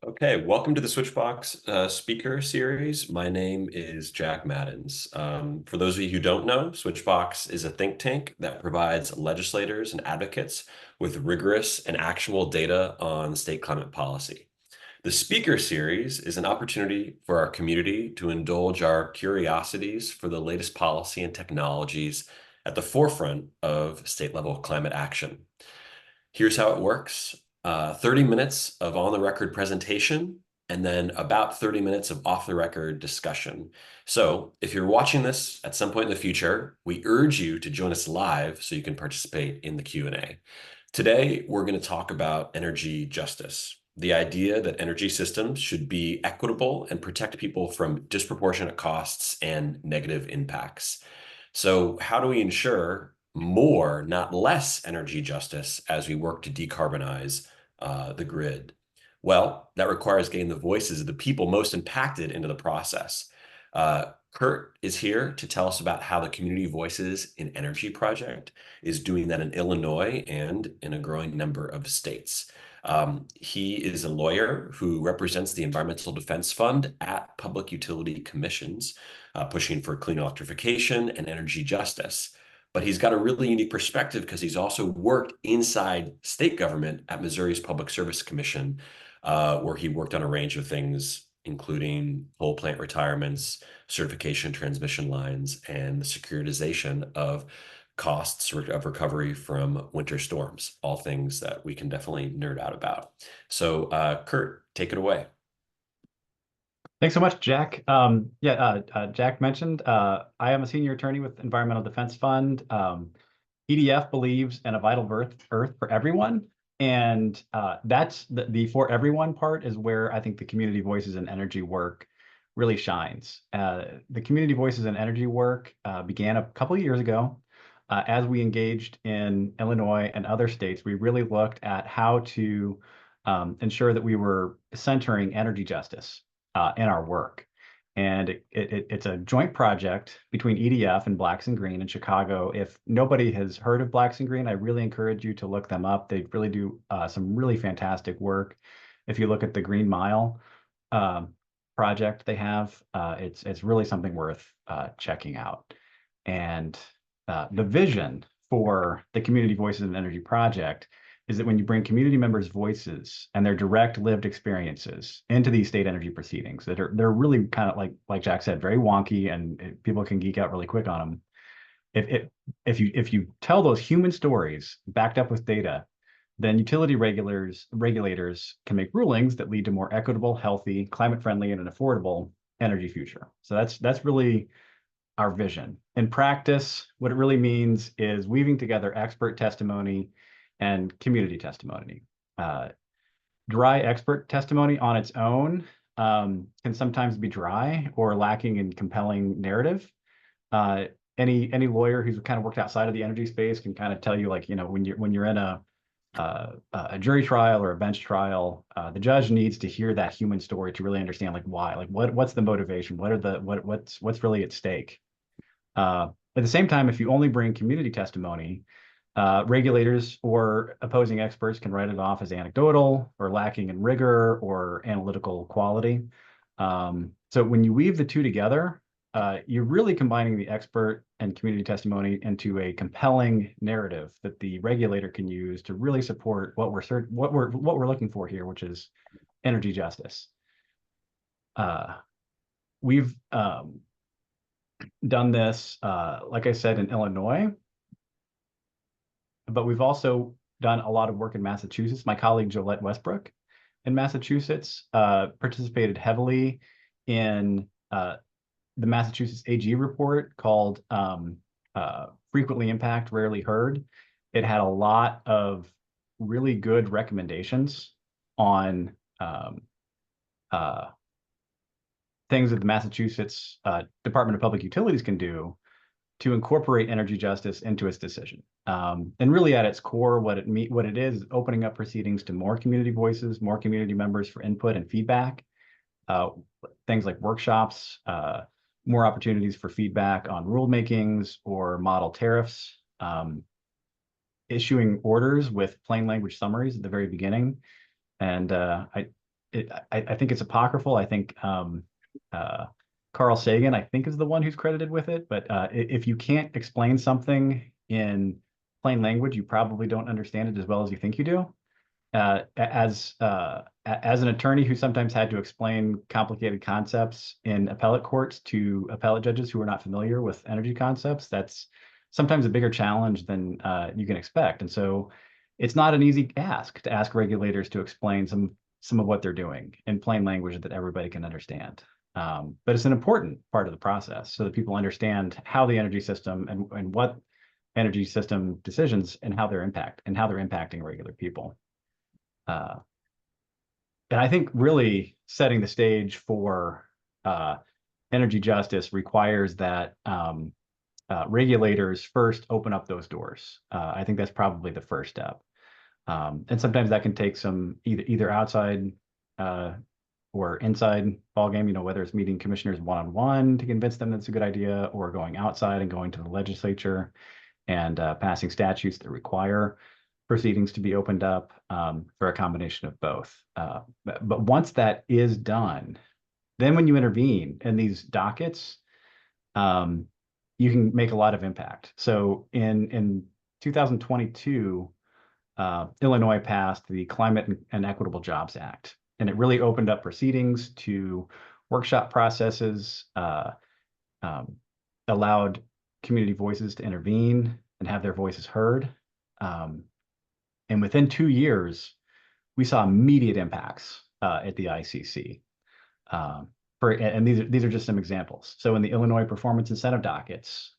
Okay, welcome to the Switchbox speaker series. My name is Jack Maddens. For those of you who don't know, Switchbox is a think tank that provides legislators and advocates with rigorous and actionable data on state climate policy. The speaker series is an opportunity for our community to indulge our curiosities for the latest policy and technologies at the forefront of state-level climate action. Here's how it works. 30 minutes of on-the-record presentation, and then about 30 minutes of off-the-record discussion. So if you're watching this at some point in the future, we urge you to join us live so you can participate in the Q&A. Today, we're going to talk about energy justice, the idea that energy systems should be equitable and protect people from disproportionate costs and negative impacts. So how do we ensure more, not less, energy justice as we work to decarbonize the grid? Well, that requires getting the voices of the people most impacted into the process. Curt is here to tell us about how the Community Voices in Energy Project is doing that in Illinois and in a growing number of states. He is a lawyer who represents the Environmental Defense Fund at Public Utility Commissions, pushing for clean electrification and energy justice. But he's got a really unique perspective because he's also worked inside state government at Missouri's Public Service Commission, where he worked on a range of things, including coal plant retirements, certification transmission lines, and the securitization of costs of recovery from winter storms, all things that we can definitely nerd out about. So Curt, take it away. Thanks so much, Jack. Jack mentioned I am a senior attorney with Environmental Defense Fund. EDF believes in a vital earth for everyone. And that's the for everyone part is where I think the community voices and energy work really shines. The community voices and energy work began a couple of years ago. As we engaged in Illinois and other states, we really looked at how to ensure that we were centering energy justice in our work. And it's a joint project between EDF and Blacks and Green in Chicago. If nobody has heard of Blacks and Green, I really encourage you to look them up. They really do some really fantastic work. If you look at the Green Mile project they have, it's really something worth checking out. And the vision for the Community Voices and Energy Project is that when you bring community members' voices and their direct lived experiences into these state energy proceedings, they're really kind of like Jack said, very wonky, and people can geek out really quick on them. If you tell those human stories backed up with data, then utility regulators can make rulings that lead to more equitable, healthy, climate-friendly, and an affordable energy future. So that's really our vision. In practice, what it really means is weaving together expert testimony and community testimony. Dry expert testimony on its own can sometimes be dry or lacking in compelling narrative. Any lawyer who's kind of worked outside of the energy space can kind of tell you, like, when you're in a jury trial or a bench trial, the judge needs to hear that human story to really understand, like, why, like what's the motivation, what's really at stake. At the same time, if you only bring community testimony, regulators or opposing experts can write it off as anecdotal or lacking in rigor or analytical quality. So when you weave the two together, you're really combining the expert and community testimony into a compelling narrative that the regulator can use to really support what we're looking for here, which is energy justice. We've done this, like I said, in Illinois, but we've also done a lot of work in Massachusetts. My colleague Jolette Westbrook in Massachusetts participated heavily in the Massachusetts AG report called Frequently Impact, Rarely Heard. It had a lot of really good recommendations on things that the Massachusetts Department of Public Utilities can do to incorporate energy justice into its decision. And really at its core, what it is opening up proceedings to more community voices, more community members for input and feedback, things like workshops, more opportunities for feedback on rulemakings or model tariffs, issuing orders with plain language summaries at the very beginning. And I think it's apocryphal. I think Carl Sagan, I think, is the one who's credited with it. But if you can't explain something in plain language, you probably don't understand it as well as you think you do. As an attorney who sometimes had to explain complicated concepts in appellate courts to appellate judges who are not familiar with energy concepts, that's sometimes a bigger challenge than you can expect. And so it's not an easy ask to ask regulators to explain some of what they're doing in plain language that everybody can understand. But it's an important part of the process so that people understand how the energy system and what energy system decisions and how they're impacting regular people. And I think really setting the stage for energy justice requires that regulators first open up those doors. I think that's probably the first step. And sometimes that can take some either outside or inside ballgame, whether it's meeting commissioners one-on-one to convince them that's a good idea, or going outside and going to the legislature and passing statutes that require proceedings to be opened up, for a combination of both. But once that is done, then when you intervene in these dockets, you can make a lot of impact. So in 2022, Illinois passed the Climate and Equitable Jobs Act, and it really opened up proceedings to workshop processes, allowed community voices to intervene and have their voices heard. And within 2 years, we saw immediate impacts at the ICC. And these are just some examples. So in the Illinois performance incentive dockets,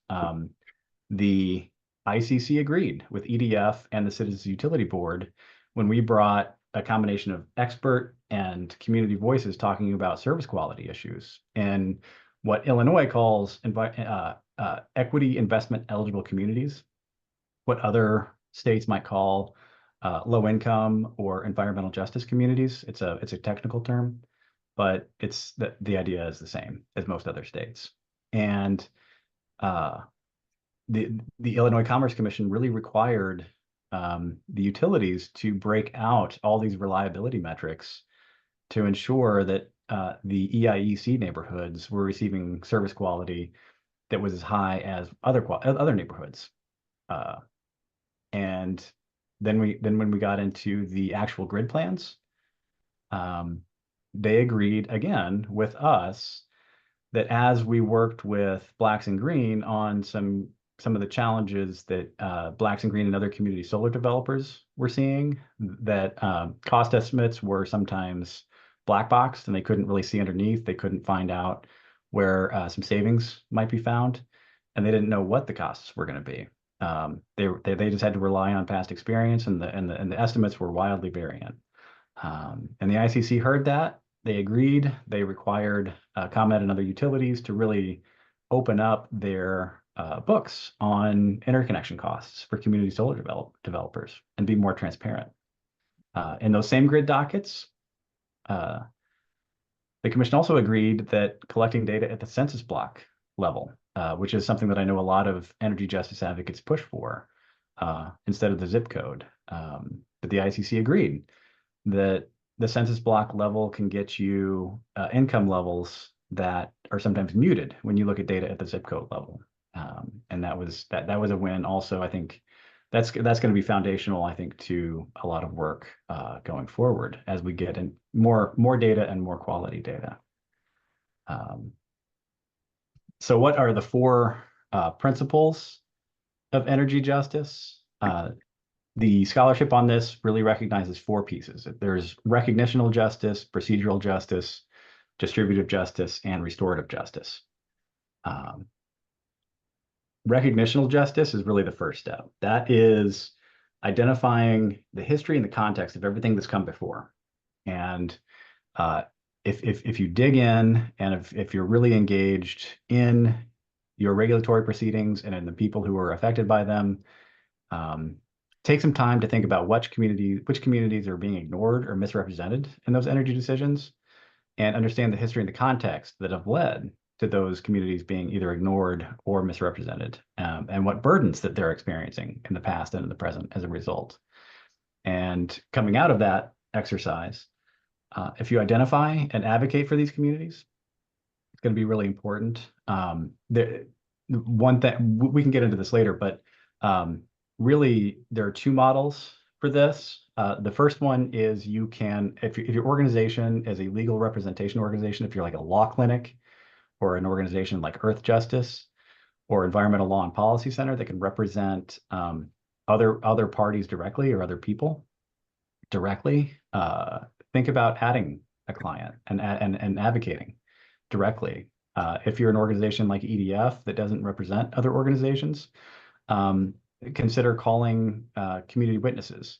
the ICC agreed with EDF and the Citizens Utility Board when we brought a combination of expert and community voices talking about service quality issues and what Illinois calls equity investment eligible communities, what other states might call low income or environmental justice communities. It's a technical term, but it's the idea is the same as most other states. And the Illinois Commerce Commission really required the utilities to break out all these reliability metrics to ensure that the EIEC neighborhoods were receiving service quality that was as high as other neighborhoods. And then when we got into the actual grid plans, they agreed again with us that as we worked with Blacks and Green on some of the challenges that Blacks and Green and other community solar developers were seeing, that cost estimates were sometimes black boxed and they couldn't really see underneath. They couldn't find out where some savings might be found, and they didn't know what the costs were going to be. They just had to rely on past experience, and the estimates were wildly variant. And the ICC heard that. They agreed. They required ComEd and other utilities to really open up their books on interconnection costs for community solar developers and be more transparent. In those same grid dockets, the commission also agreed that collecting data at the census block level, which is something that I know a lot of energy justice advocates push for, instead of the zip code. But the ICC agreed that the census block level can get you income levels that are sometimes muted when you look at data at the zip code level. And that was a win. Also, I think that's going to be foundational, I think, to a lot of work going forward as we get in more data and more quality data. So what are the four principles of energy justice? The scholarship on this really recognizes four pieces. There's recognitional justice, procedural justice, distributive justice, and restorative justice. Recognitional justice is really the first step. That is identifying the history and the context of everything that's come before. And if you dig in and if you're really engaged in your regulatory proceedings and in the people who are affected by them, take some time to think about which communities are being ignored or misrepresented in those energy decisions, and understand the history and the context that have led to those communities being either ignored or misrepresented, and what burdens that they're experiencing in the past and in the present as a result. And coming out of that exercise, If you identify and advocate for these communities, it's going to be really important. One thing we can get into this later, but really there are two models for this. The first one is you can, if your organization is a legal representation organization, if you're like a law clinic or an organization like Earth Justice or Environmental Law and Policy Center that can represent other parties directly or other people directly, think about adding a client and advocating directly. If you're an organization like EDF that doesn't represent other organizations, consider calling community witnesses.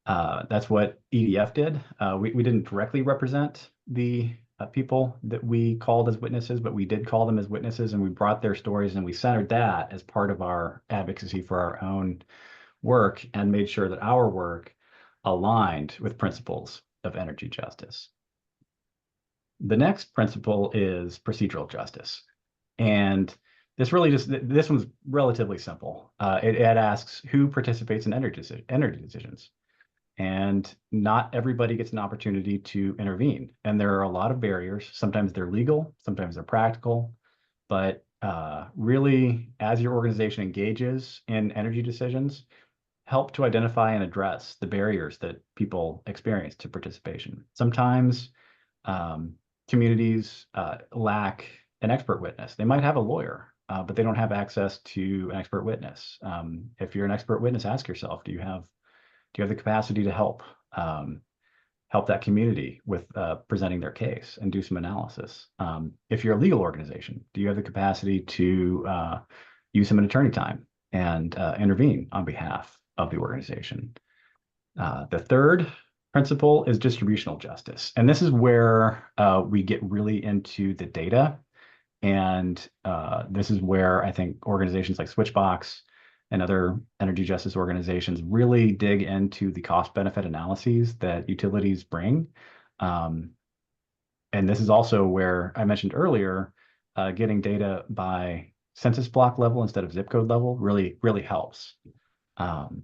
That's what EDF did. We didn't directly represent the people that we called as witnesses, but we did call them as witnesses, and we brought their stories and we centered that as part of our advocacy for our own work and made sure that our work aligned with principles of energy justice. The next principle is procedural justice. And this one's relatively simple. It asks who participates in energy decisions. And not everybody gets an opportunity to intervene. And there are a lot of barriers. Sometimes they're legal, sometimes they're practical. But really, as your organization engages in energy decisions, help to identify and address the barriers that people experience to participation. Sometimes communities lack an expert witness. They might have a lawyer, but they don't have access to an expert witness. If you're an expert witness, ask yourself, do you have the capacity to help that community with presenting their case and do some analysis? If you're a legal organization, do you have the capacity to use some attorney time and intervene on behalf of the organization? The third principle is distributional justice. And this is where we get really into the data. And this is where I think organizations like Switchbox and other energy justice organizations really dig into the cost-benefit analyses that utilities bring. And this is also where I mentioned earlier, getting data by census block level instead of zip code level really, really helps. And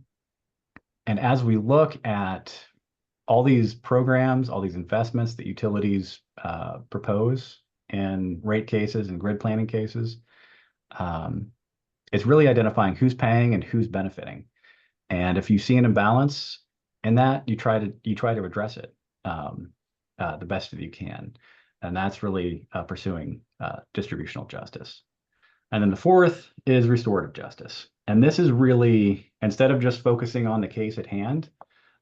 as we look at all these programs, all these investments that utilities propose in rate cases and grid planning cases, it's really identifying who's paying and who's benefiting. And if you see an imbalance in that, you try to address it the best that you can. And that's really pursuing distributional justice. And then the fourth is restorative justice. And this is really, instead of just focusing on the case at hand,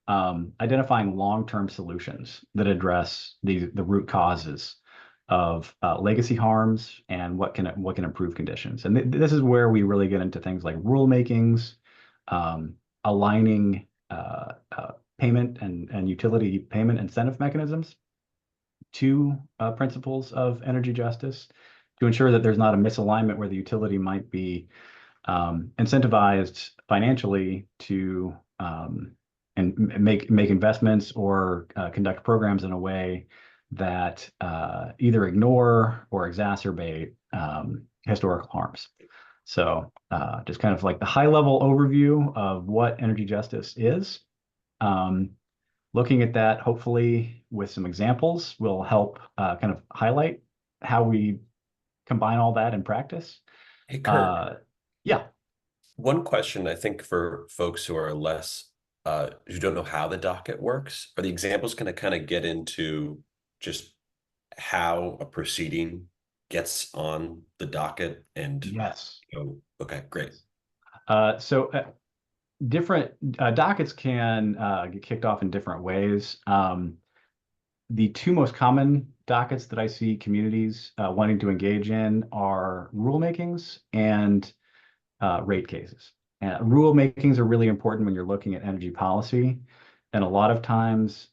identifying long-term solutions that address the root causes of legacy harms and what can improve conditions. And this is where we really get into things like rulemakings, aligning payment and utility payment incentive mechanisms to principles of energy justice to ensure that there's not a misalignment where the utility might be incentivized financially to and make investments or conduct programs in a way that either ignore or exacerbate historical harms. So just kind of like the high level overview of what energy justice is. Looking at that, hopefully with some examples, will help kind of highlight how we combine all that in practice. Hey, Curt, Yeah. one question I think for folks who are less, who don't know how the docket works, are the examples going to kind of get into just how a proceeding gets on the docket and Yes. Okay, great. So different dockets can get kicked off in different ways. The two most common dockets that I see communities wanting to engage in are rulemakings and rate cases. Rulemakings are really important when you're looking at energy policy. And a lot of times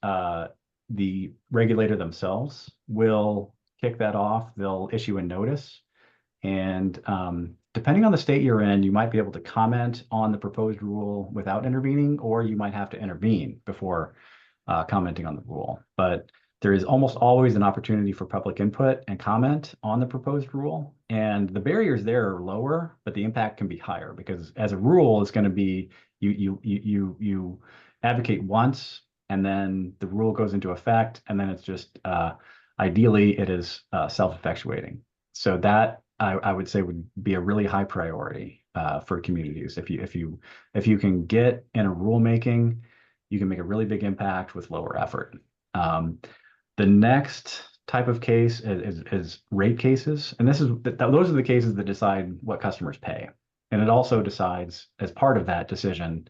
the regulator themselves will kick that off. They'll issue a notice. And depending on the state you're in, you might be able to comment on the proposed rule without intervening, or you might have to intervene before commenting on the rule. But there is almost always an opportunity for public input and comment on the proposed rule. And the barriers there are lower, but the impact can be higher because as a rule, it's going to be you advocate once and then the rule goes into effect, and then it's just ideally it is self-effectuating. So that I would say would be a really high priority for communities. If you can get in a rulemaking, you can make a really big impact with lower effort. The next type of case is rate cases, and those are the cases that decide what customers pay, and it also decides as part of that decision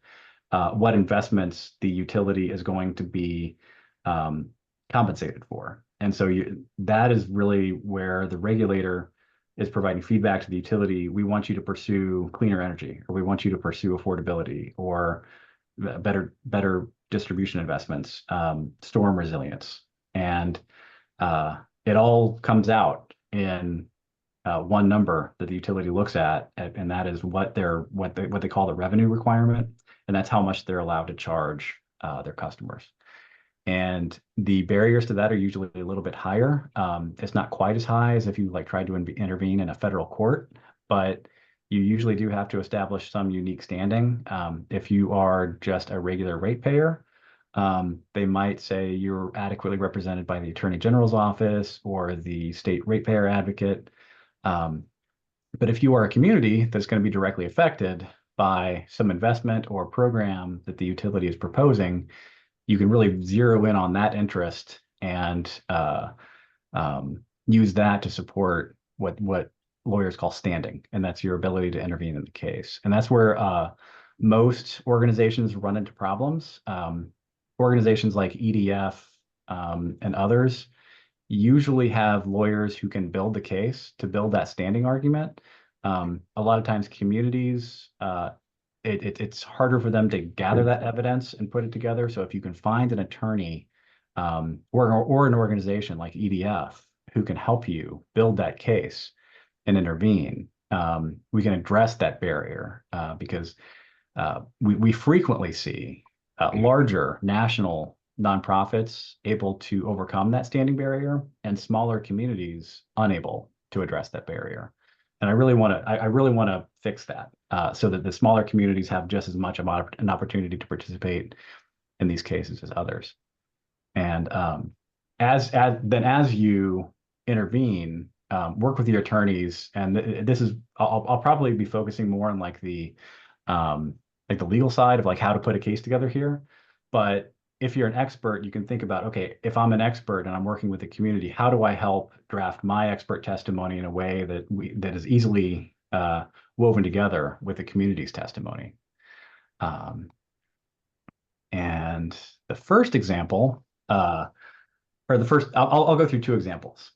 what investments the utility is going to be compensated for. And so that is really where the regulator is providing feedback to the utility. We want you to pursue cleaner energy, or we want you to pursue affordability, or better distribution investments, storm resilience, and it all comes out in one number that the utility looks at, and that is what they call the revenue requirement, and that's how much they're allowed to charge their customers. And the barriers to that are usually a little bit higher. It's not quite as high as if you tried to intervene in a federal court, but you usually do have to establish some unique standing. If you are just a regular ratepayer, they might say you're adequately represented by the Attorney General's office or the state ratepayer advocate. But if you are a community that's going to be directly affected by some investment or program that the utility is proposing, you can really zero in on that interest and use that to support what lawyers call standing, and that's your ability to intervene in the case. And that's where most organizations run into problems. Organizations like EDF and others usually have lawyers who can build the case to build that standing argument. A lot of times communities, it's harder for them to gather that evidence and put it together. So if you can find an attorney or an organization like EDF who can help you build that case and intervene, we can address that barrier because we frequently see larger national nonprofits able to overcome that standing barrier and smaller communities unable to address that barrier. And I really want to fix that so that the smaller communities have just as much of an opportunity to participate in these cases as others. And as you intervene, work with your attorneys. And I'll probably be focusing more on the legal side of how to put a case together here. But if you're an expert, you can think about, okay, if I'm an expert and I'm working with the community, how do I help draft my expert testimony in a way that is easily woven together with the community's testimony? And the first example, I'll go through two examples.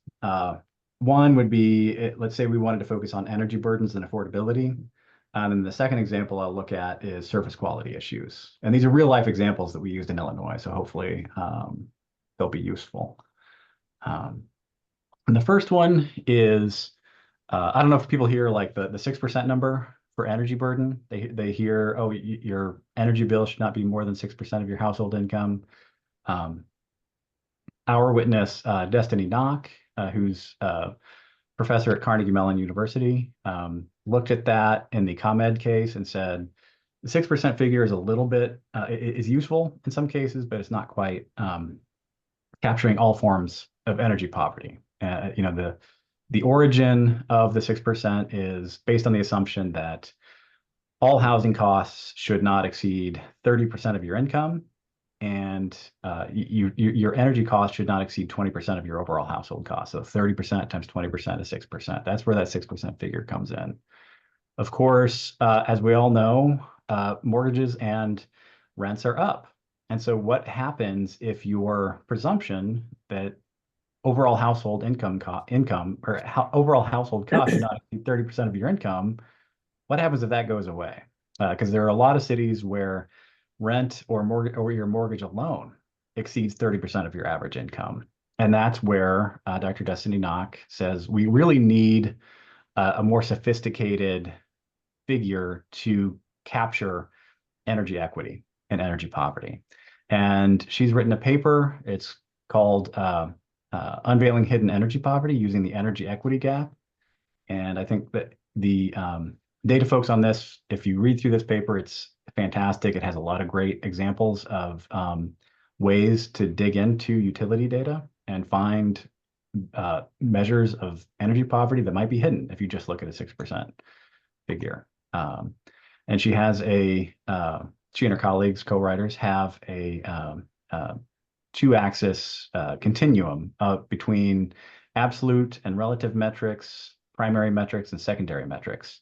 One would be, let's say we wanted to focus on energy burdens and affordability. And the second example I'll look at is surface quality issues. And these are real life examples that we used in Illinois, so hopefully they'll be useful. And the first one is, I don't know if people hear the 6% number for energy burden. They hear, oh, your energy bill should not be more than 6% of your household income. Our witness, Destiny Knock, who's professor at Carnegie Mellon University, looked at that in the ComEd case and said the 6% figure is a little bit is useful in some cases, but it's not quite capturing all forms of energy poverty. The origin of the 6% is based on the assumption that all housing costs should not exceed 30% of your income, and your energy cost should not exceed 20% of your overall household cost. So 30% times 20% is 6%. That's where that 6% figure comes in. Of course, as we all know, mortgages and rents are up. And so what happens if your presumption that overall household overall household cost should not exceed 30% of your income, what happens if that goes away? Because there are a lot of cities where rent or your mortgage alone exceeds 30% of your average income. And that's where Dr. Destiny Knock says we really need a more sophisticated figure to capture energy equity and energy poverty. And she's written a paper. It's called Unveiling Hidden Energy Poverty Using the Energy Equity Gap. And I think that the data folks on this, if you read through this paper, it's fantastic. It has a lot of great examples of ways to dig into utility data and find measures of energy poverty that might be hidden if you just look at a 6% figure. And she has she and her colleagues, co-writers, have a two-axis continuum between absolute and relative metrics, primary metrics, and secondary metrics.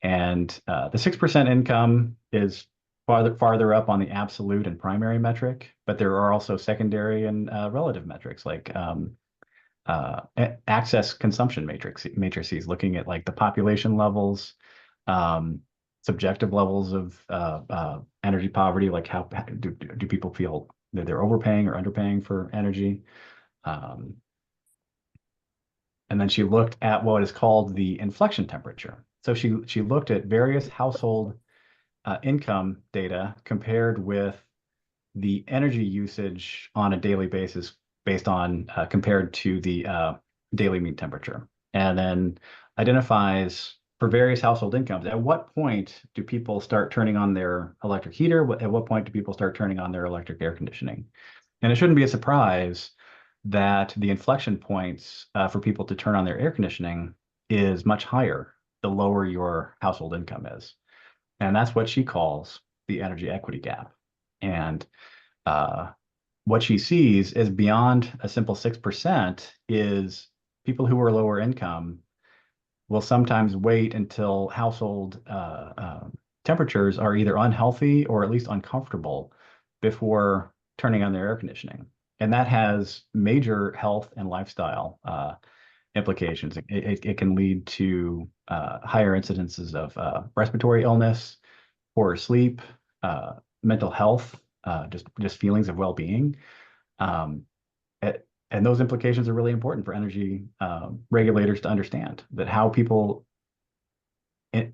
And the 6% income is farther up on the absolute and primary metric, but there are also secondary and relative metrics like access consumption matrices, looking at like the population levels, subjective levels of energy poverty, like how do people feel that they're overpaying or underpaying for energy. And then she looked at what is called the inflection temperature. So she looked at various household income data compared with the energy usage on a daily basis based on compared to the daily mean temperature, and then identifies for various household incomes, at what point do people start turning on their electric heater? At what point do people start turning on their electric air conditioning? And it shouldn't be a surprise that the inflection points for people to turn on their air conditioning is much higher the lower your household income is. And that's what she calls the energy equity gap. And what she sees is beyond a simple 6% is people who are lower income will sometimes wait until household temperatures are either unhealthy or at least uncomfortable before turning on their air conditioning. And that has major health and lifestyle implications. It can lead to higher incidences of respiratory illness, poorer sleep, mental health, just feelings of well-being. And those implications are really important for energy regulators to understand, that how people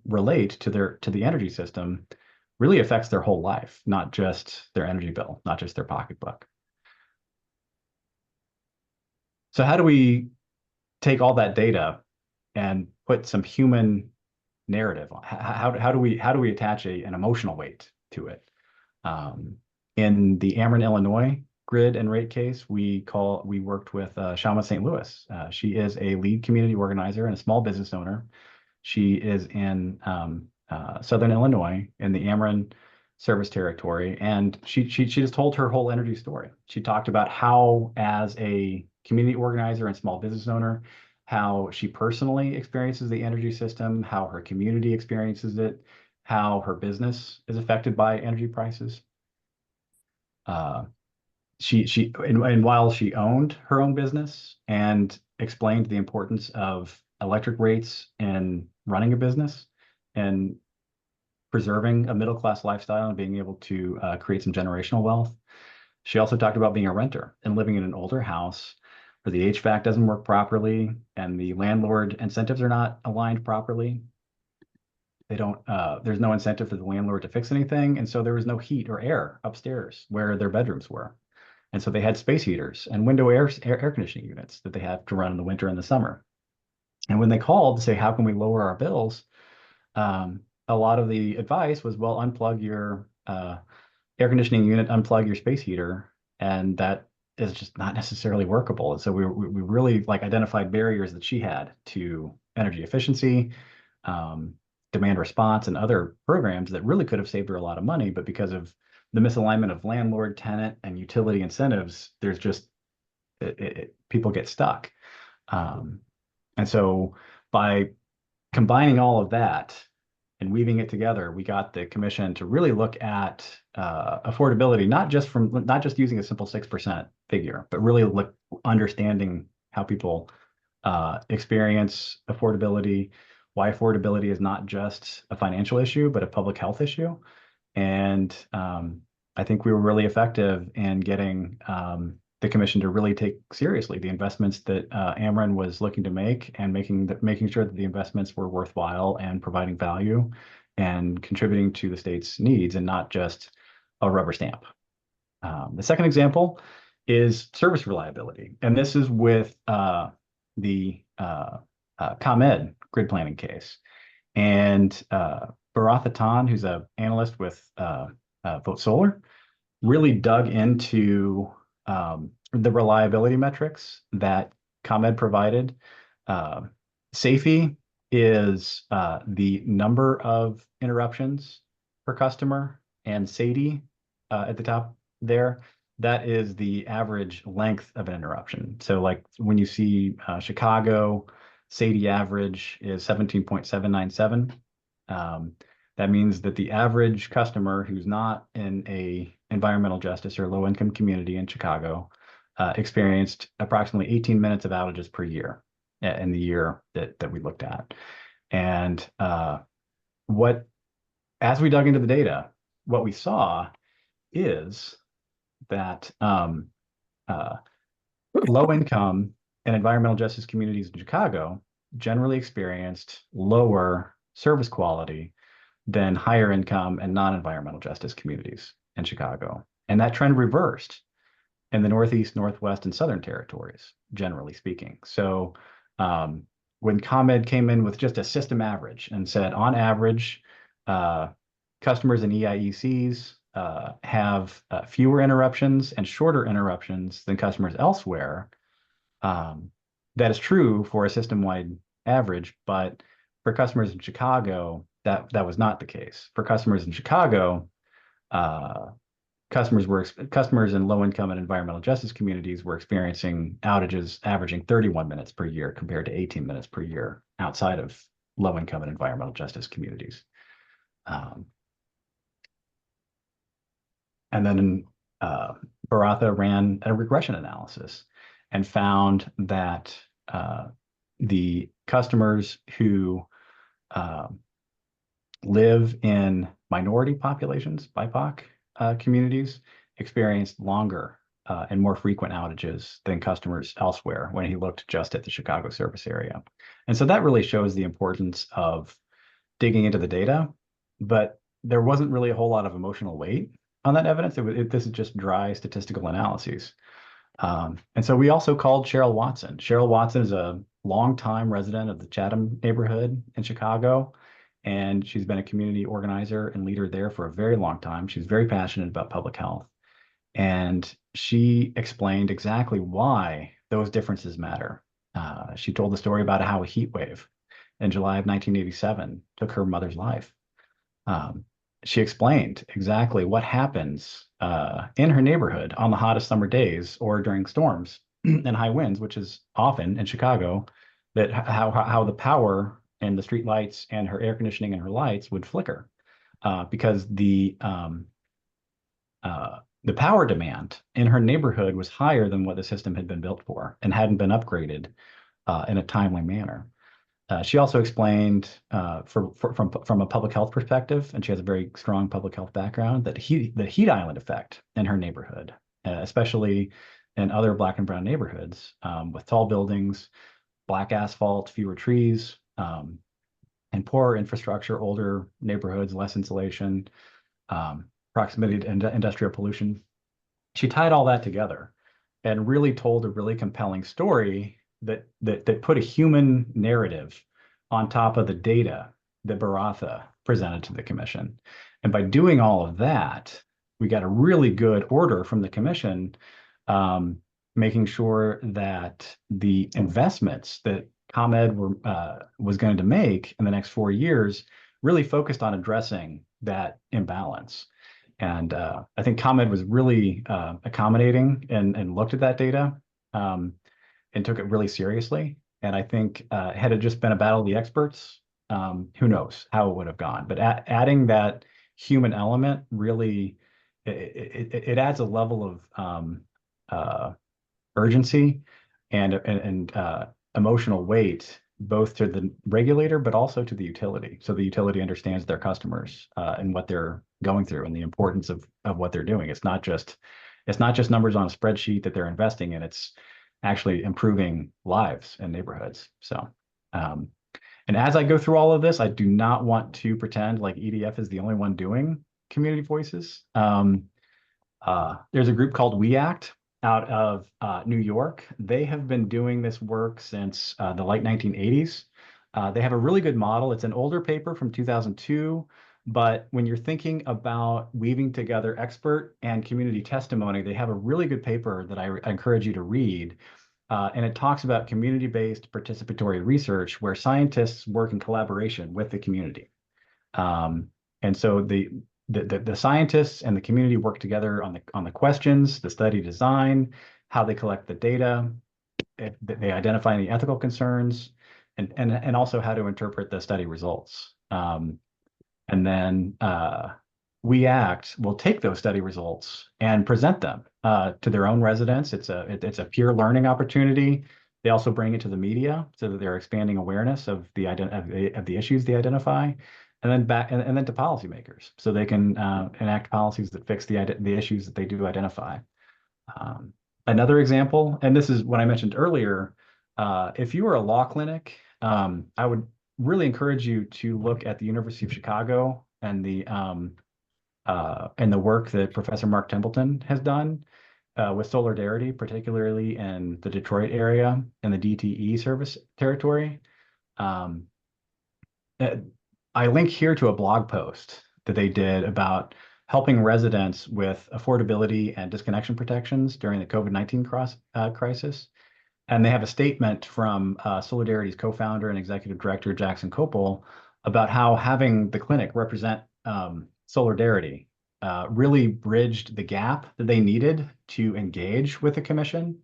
relate to the energy system really affects their whole life, not just their energy bill, not just their pocketbook. So how do we take all that data and put some human narrative on? How do we attach an emotional weight to it? In the Ameren, Illinois grid and rate case, we worked with Shama St. Louis. She is a lead community organizer and a small business owner. She is in Southern Illinois in the Ameren service territory, and she just told her whole energy story. She talked about how, as a community organizer and small business owner, how she personally experiences the energy system, how her community experiences it, how her business is affected by energy prices. And while she owned her own business and explained the importance of electric rates in running a business and preserving a middle-class lifestyle and being able to create some generational wealth, she also talked about being a renter and living in an older house where the HVAC doesn't work properly and the landlord incentives are not aligned properly. There's no incentive for the landlord to fix anything. And so there was no heat or air upstairs where their bedrooms were. And so they had space heaters and window air conditioning units that they have to run in the winter and the summer. And when they called to say, how can we lower our bills? A lot of the advice was, well, unplug your air conditioning unit, unplug your space heater. And that is just not necessarily workable. And so we really identified barriers that she had to energy efficiency, demand response, and other programs that really could have saved her a lot of money. But because of the misalignment of landlord, tenant, and utility incentives, there's just people get stuck. And so by combining all of that and weaving it together, we got the commission to really look at affordability, not just using a simple 6% figure, but really understanding how people experience affordability, why affordability is not just a financial issue, but a public health issue. And I think we were really effective in getting the commission to really take seriously the investments that Ameren was looking to make, and making sure that the investments were worthwhile and providing value and contributing to the state's needs and not just a rubber stamp. The second example is service reliability. And this is with the ComEd grid planning case. And Bharatha Tan, who's an analyst with Vote Solar, really dug into the reliability metrics that ComEd provided. Uh, SAFE is the number of interruptions per customer, and SAIDI at the top there, that is the average length of an interruption. So like when you see Chicago, SAIDI average is 17.797. That means that the average customer who's not in a environmental justice or low income community in Chicago experienced approximately 18 minutes of outages per year in the year that we looked at. And what, as we dug into the data, what we saw is that low income and environmental justice communities in Chicago generally experienced lower service quality than higher income and non-environmental justice communities in Chicago. And that trend reversed in the Northeast, Northwest, and Southern territories, generally speaking. So when ComEd came in with just a system average and said, on average, customers in EIECs have fewer interruptions and shorter interruptions than customers elsewhere, that is true for a system-wide average, but for customers in Chicago, that was not the case. For customers in Chicago, customers in low-income and environmental justice communities were experiencing outages averaging 31 minutes per year compared to 18 minutes per year outside of low-income and environmental justice communities. And then Baratha ran a regression analysis and found that the customers who live in minority populations, BIPOC communities, experienced longer and more frequent outages than customers elsewhere when he looked just at the Chicago service area. And so that really shows the importance of digging into the data, but there wasn't really a whole lot of emotional weight on that evidence. This is just dry statistical analyses. And so we also called Cheryl Watson. Cheryl Watson is a longtime resident of the Chatham neighborhood in Chicago, and she's been a community organizer and leader there for a very long time. She's very passionate about public health. And she explained exactly why those differences matter. She told the story about how a heat wave in July of 1987 took her mother's life. She explained exactly what happens in her neighborhood on the hottest summer days or during storms and high winds, which is often in Chicago, that how the power and the street lights and her air conditioning and her lights would flicker because the power demand in her neighborhood was higher than what the system had been built for and hadn't been upgraded in a timely manner. She also explained from a public health perspective, and she has a very strong public health background, that the heat island effect in her neighborhood, especially in other Black and brown neighborhoods with tall buildings, black asphalt, fewer trees, and poorer infrastructure, older neighborhoods, less insulation, proximity to industrial pollution. She tied all that together and really told a really compelling story that put a human narrative on top of the data that Baratha presented to the commission. And by doing all of that, we got a really good order from the commission, making sure that the investments that ComEd was going to make in the next 4 years really focused on addressing that imbalance. And I think ComEd was really accommodating and looked at that data and took it really seriously. And I think had it just been a battle of the experts, who knows how it would have gone. But adding that human element really, it adds a level of urgency and emotional weight, both to the regulator, but also to the utility. So the utility understands their customers and what they're going through and the importance of what they're doing. It's not just numbers on a spreadsheet that they're investing in. It's actually improving lives and neighborhoods. So, and as I go through all of this, I do not want to pretend like EDF is the only one doing community voices. There's a group called We Act out of New York. They have been doing this work since the late 1980s. They have a really good model. It's an older paper from 2002, But when you're thinking about weaving together expert and community testimony, they have a really good paper that I encourage you to read. And it talks about community-based participatory research where scientists work in collaboration with the community. And so the scientists and the community work together on the questions, the study design, how they collect the data, if they identify any ethical concerns, and also how to interpret the study results. And then We Act will take those study results and present them to their own residents. It's a peer learning opportunity. They also bring it to the media so that they're expanding awareness of the issues they identify, and then to policymakers so they can enact policies that fix the issues that they do identify. Another example, and this is what I mentioned earlier, if you are a law clinic, I would really encourage you to look at the University of Chicago and the work that Professor Mark Templeton has done with Solidarity, particularly in the Detroit area and the DTE service territory. Um, I link here to a blog post that they did about helping residents with affordability and disconnection protections during the COVID-19 crisis. And they have a statement from Solidarity's co-founder and executive director, Jackson Copel, about how having the clinic represent Solidarity really bridged the gap that they needed to engage with the commission,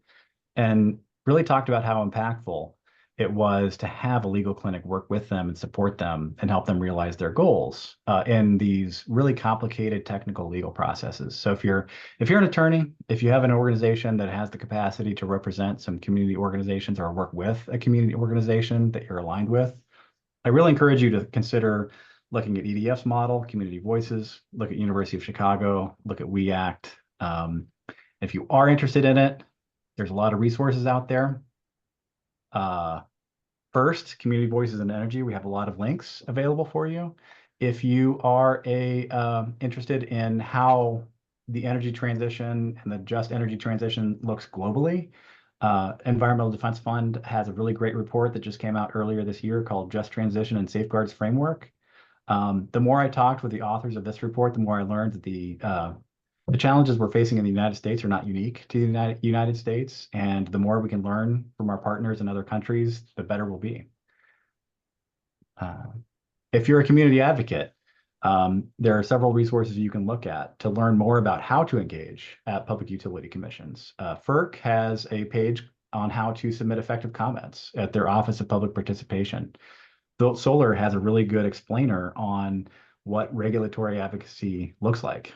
and really talked about how impactful it was to have a legal clinic work with them and support them and help them realize their goals in these really complicated technical legal processes. So if you're an attorney, if you have an organization that has the capacity to represent some community organizations or work with a community organization that you're aligned with, I really encourage you to consider looking at EDF's model, Community Voices, look at University of Chicago, look at We Act. If you are interested in it, there's a lot of resources out there. First, Community Voices and Energy, we have a lot of links available for you. If you are interested in how the energy transition and the just energy transition looks globally, Environmental Defense Fund has a really great report that just came out earlier this year called Just Transition and Safeguards Framework. The more I talked with the authors of this report, the more I learned that the challenges we're facing in the United States are not unique to the United States, and the more we can learn from our partners in other countries, the better we'll be. If you're a community advocate, there are several resources you can look at to learn more about how to engage at public utility commissions. FERC has a page on how to submit effective comments at their Office of Public Participation. Built Solar has a really good explainer on what regulatory advocacy looks like.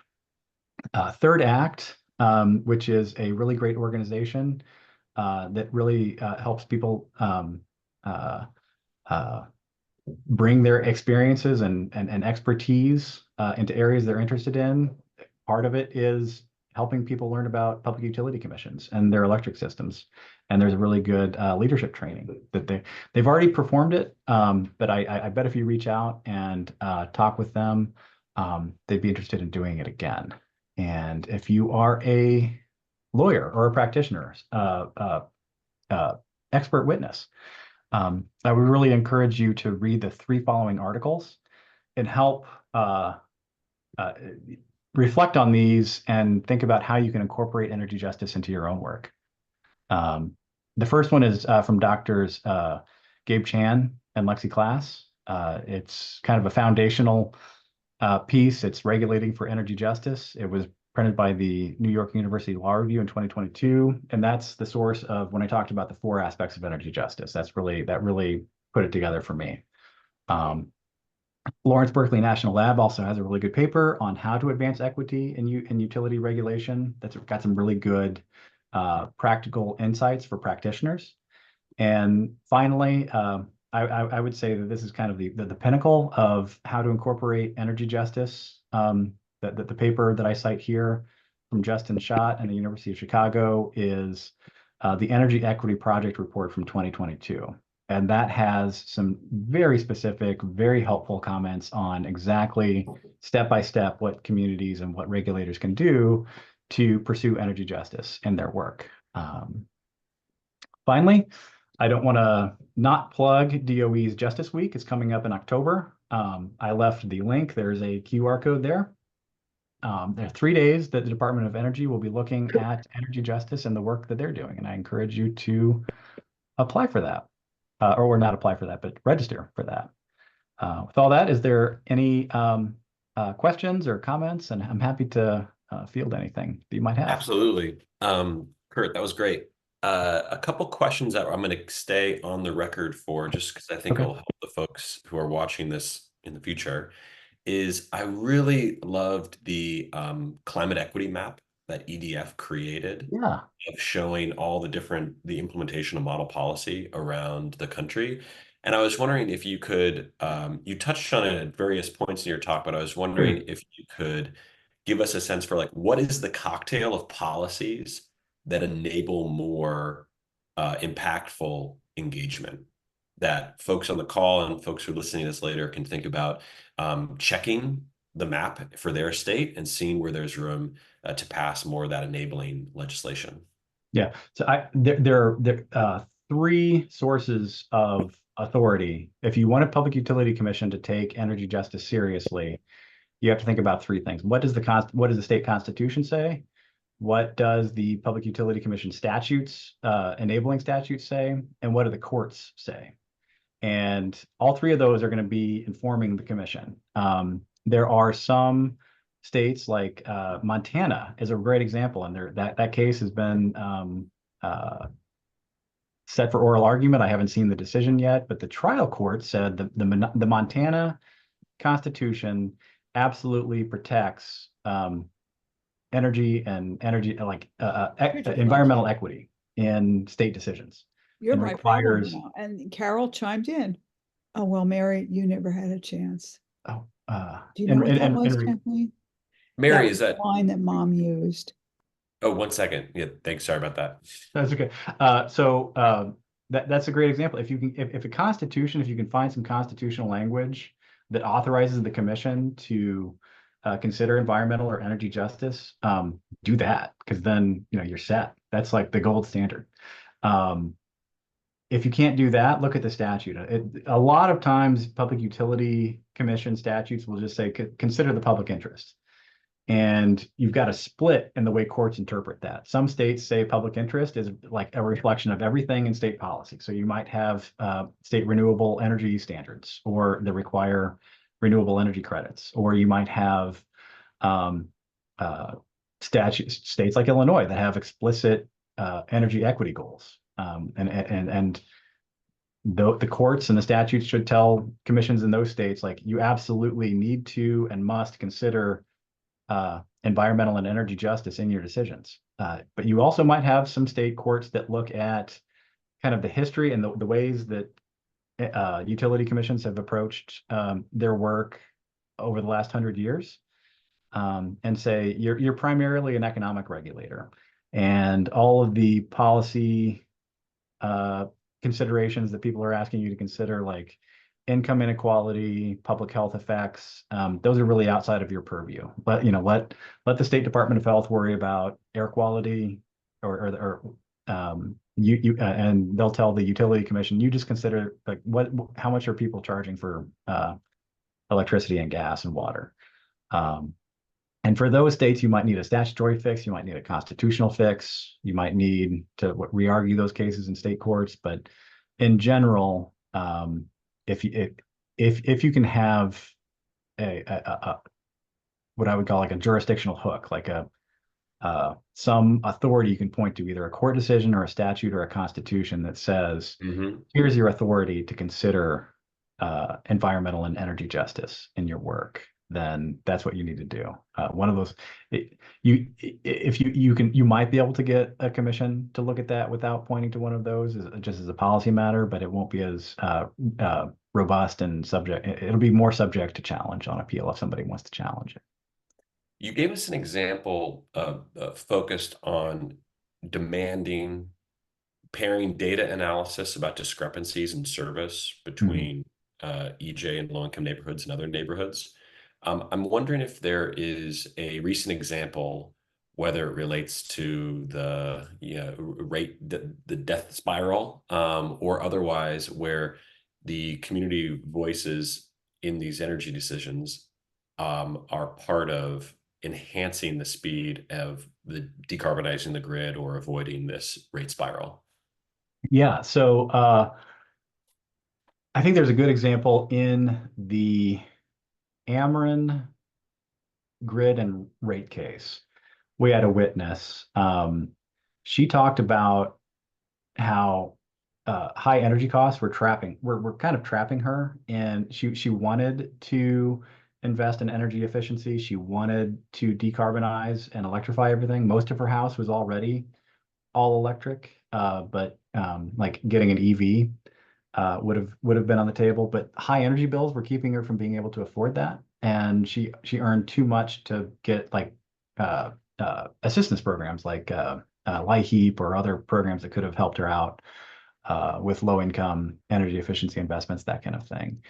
Third Act, which is a really great organization that really helps people bring their experiences and expertise into areas they're interested in. Part of it is helping people learn about public utility commissions and their electric systems. And there's a really good leadership training that they've already performed it. But I bet if you reach out and talk with them, they'd be interested in doing it again. And if you are a lawyer or a practitioner, expert witness, I would really encourage you to read the 3 following articles and help reflect on these and think about how you can incorporate energy justice into your own work. The first one is from doctors Gabe Chan and Lexi Class. It's kind of a foundational piece. It's Regulating for Energy Justice. It was printed by the New York University Law Review in 2022. And that's the source of when I talked about the 4 aspects of energy justice. That really put it together for me. Lawrence Berkeley National Lab also has a really good paper on how to advance equity in utility regulation. That's got some really good practical insights for practitioners. And finally, I would say that this is kind of the pinnacle of how to incorporate energy justice. The paper that I cite here from Justin Schott and the University of Chicago is the Energy Equity Project Report from 2022. And that has some very specific, very helpful comments on exactly step-by-step what communities and what regulators can do to pursue energy justice in their work. Finally, I don't want to not plug DOE's Justice Week. It's coming up in October. I left the link. There's a QR code there. There are 3 days that the Department of Energy will be looking at energy justice and the work that they're doing, and I encourage you to apply for that, or not apply for that, but register for that. With all that, is there any questions or comments? And I'm happy to field anything that you might have. Absolutely. Curt, that was great. A couple questions that I'm going to stay on the record for, just because I think Okay. it'll help the folks who are watching this in the future, is I really loved the climate equity map that EDF created Yeah. of showing all the implementation of model policy around the country. And I was wondering if you could, you touched on it at various points in your talk, but I was Sure. wondering if you could give us a sense for like, what is the cocktail of policies that enable more impactful engagement that folks on the call and folks who are listening to this later can think about checking the map for their state and seeing where there's room to pass more of that enabling legislation. Yeah. So there are three sources of authority. If you want a Public Utility Commission to take energy justice seriously, you have to think about three things. What does the state constitution say? What does the Public Utility Commission statutes, enabling statutes say? And what do the courts say? And all three of those are going to be informing the commission. There are some states like Montana is a great example, and that case has been set for oral argument. I haven't seen the decision yet, but the trial court said the Montana Constitution absolutely protects energy and energy like environmental equity in state decisions You're and my problem requires. now. And Carol chimed in. Oh, well, Mary, you never had a chance. Oh, Do you know what that was, Kathleen? That Mary, was is the that? line that mom used. Oh, 1 second. Yeah, thanks. Sorry about that. that's okay. That's a great example. If you can, if a constitution, if you can find some constitutional language that authorizes the commission to consider environmental or energy justice, do that, because then you're set. That's like the gold standard. If you can't do that, look at the statute. A lot of times, Public Utility Commission statutes will just say consider the public interest. And you've got a split in the way courts interpret that. Some states say public interest is like a reflection of everything in state policy. So you might have state renewable energy standards, or that require renewable energy credits, or you might have states like Illinois that have explicit energy equity goals. And the courts and the statutes should tell commissions in those states, like, you absolutely need to and must consider environmental and energy justice in your decisions. But you also might have some state courts that look at kind of the history and the ways that utility commissions have approached their work over the last 100 years, and say you're primarily an economic regulator, and all of the policy considerations that people are asking you to consider, like income inequality, public health effects, those are really outside of your purview. But let the State Department of Health worry about air quality, or and they'll tell the Utility Commission, you just consider like how much are people charging for electricity and gas and water. And for those states, you might need a statutory fix, you might need a constitutional fix, you might need to re-argue those cases in state courts. But in general, if you can have a what I would call like a jurisdictional hook, like some authority you can point to, either a court decision or a statute or a constitution, that says, here's your authority to consider environmental and energy justice in your work, then that's what you need to do. One of those, you might be able to get a commission to look at that without pointing to one of those, just as a policy matter, but it won't be as robust and subject. It'll be more subject to challenge on appeal if somebody wants to challenge it. You gave us an example focused on demanding pairing data analysis about discrepancies in service between EJ and low-income neighborhoods and other neighborhoods. I'm wondering if there is a recent example, whether it relates to the rate, the death spiral, or otherwise, where the community voices in these energy decisions are part of enhancing the speed of the decarbonizing the grid or avoiding this rate spiral? Yeah, so I think there's a good example in the Ameren grid and rate case. We had a witness. She talked about how high energy costs were kind of trapping her, and she wanted to invest in energy efficiency. She wanted to decarbonize and electrify everything. Most of her house was already all electric, but like getting an EV would have been on the table. But high energy bills were keeping her from being able to afford that, and she earned too much to get like assistance programs like LIHEAP or other programs that could have helped her out with low income energy efficiency investments, that kind of thing.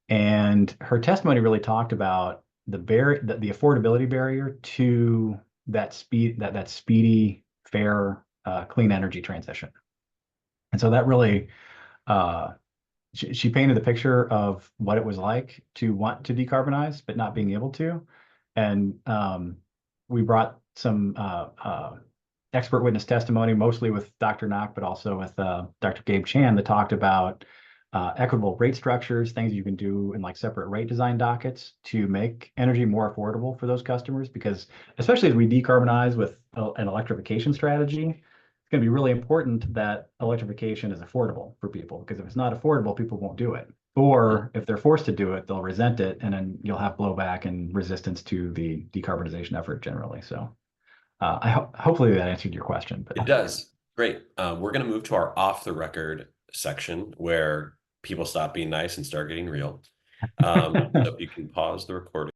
And her testimony really talked about the affordability barrier to that speedy, fair, clean energy transition. And so that really she painted the picture of what it was like to want to decarbonize but not being able to. And we brought some expert witness testimony, mostly with Dr. Knock, but also with Dr. Gabe Chan, that talked about equitable rate structures, things you can do in like separate rate design dockets to make energy more affordable for those customers. Because especially as we decarbonize with an electrification strategy, it's going to be really important that electrification is affordable for people, because if it's not affordable, people won't do it. Or if they're forced to do it, they'll resent it, and then you'll have blowback and resistance to the decarbonization effort generally. So hopefully that answered your question. But It does. Great. We're going to move to our off the record section where people stop being nice and start getting real. So if you can pause the recording.